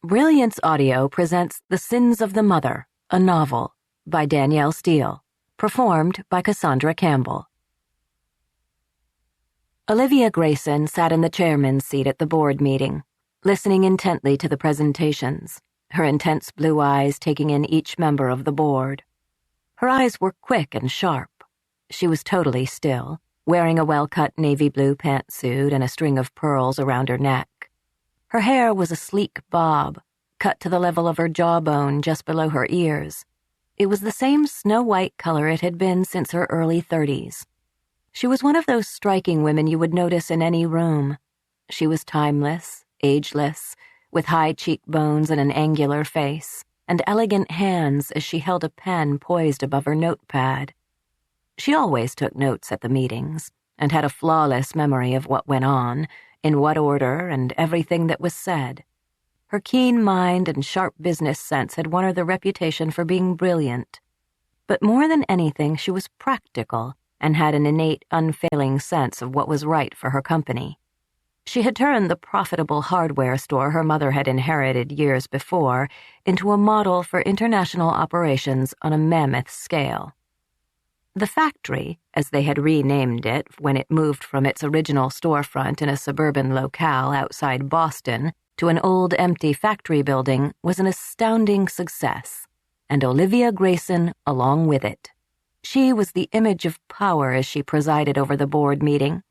Brilliance Audio presents The Sins of the Mother, a novel, by Danielle Steele, performed by Cassandra Campbell. Olivia Grayson sat in the chairman's seat at the board meeting, listening intently to the presentations, her intense blue eyes taking in each member of the board. Her eyes were quick and sharp. She was totally still, wearing a well-cut navy blue pantsuit and a string of pearls around her neck. Her hair was a sleek bob, cut to the level of her jawbone just below her ears. It was the same snow-white color it had been since her early 30s. She was one of those striking women you would notice in any room. She was timeless, ageless, with high cheekbones and an angular face, and elegant hands as she held a pen poised above her notepad. She always took notes at the meetings, and had a flawless memory of what went on, in what order, and everything that was said. Her keen mind and sharp business sense had won her the reputation for being brilliant. But more than anything, she was practical and had an innate, unfailing sense of what was right for her company. She had turned the profitable hardware store her mother had inherited years before into a model for international operations on a mammoth scale. The factory, as they had renamed it when it moved from its original storefront in a suburban locale outside Boston to an old empty factory building, was an astounding success, and Olivia Grayson along with it. She was the image of power as she presided over the board meeting.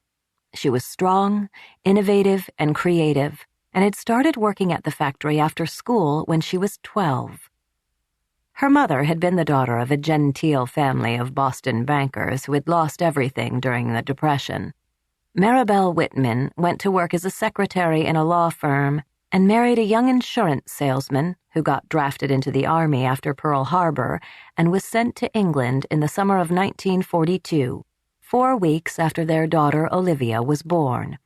She was strong, innovative, and creative, and had started working at the factory after school when she was 12. Her mother had been the daughter of a genteel family of Boston bankers who had lost everything during the Depression. Maribel Whitman went to work as a secretary in a law firm and married a young insurance salesman who got drafted into the Army after Pearl Harbor and was sent to England in the summer of 1942, 4 weeks after their daughter Olivia was born.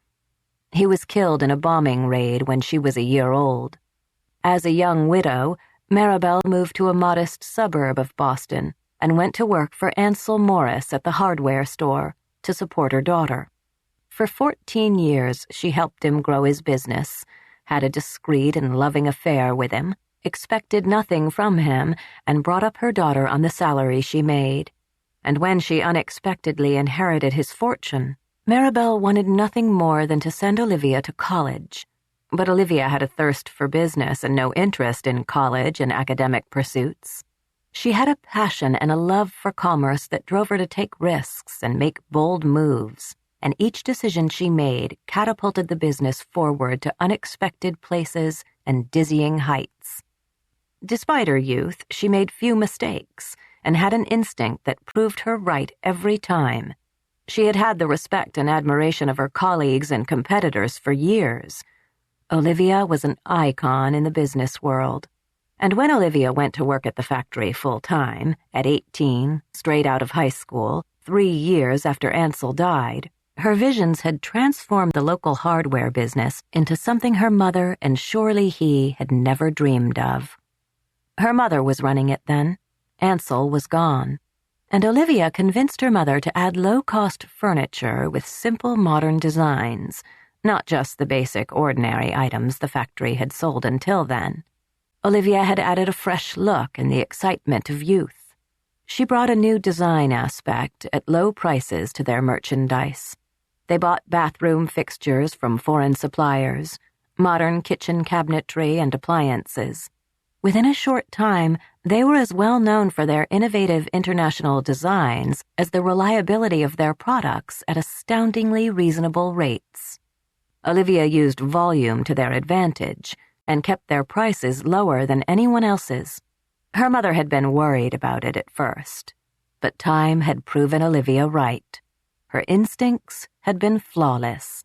He was killed in a bombing raid when she was a year old. As a young widow, Maribel moved to a modest suburb of Boston and went to work for Ansel Morris at the hardware store to support her daughter. For 14 years, she helped him grow his business, had a discreet and loving affair with him, expected nothing from him, and brought up her daughter on the salary she made. And when she unexpectedly inherited his fortune, Maribel wanted nothing more than to send Olivia to college. But Olivia had a thirst for business and no interest in college and academic pursuits. She had a passion and a love for commerce that drove her to take risks and make bold moves, and each decision she made catapulted the business forward to unexpected places and dizzying heights. Despite her youth, she made few mistakes and had an instinct that proved her right every time. She had had the respect and admiration of her colleagues and competitors for years. Olivia was an icon in the business world, and when Olivia went to work at the factory full-time, at 18, straight out of high school, 3 years after Ansel died, her visions had transformed the local hardware business into something her mother and surely he had never dreamed of. Her mother was running it then. Ansel was gone, and Olivia convinced her mother to add low-cost furniture with simple modern designs, not just the basic, ordinary items the factory had sold until then. Olivia had added a fresh look and the excitement of youth. She brought a new design aspect at low prices to their merchandise. They bought bathroom fixtures from foreign suppliers, modern kitchen cabinetry and appliances. Within a short time, they were as well known for their innovative international designs as the reliability of their products at astoundingly reasonable rates. Olivia used volume to their advantage and kept their prices lower than anyone else's. Her mother had been worried about it at first, but time had proven Olivia right. Her instincts had been flawless.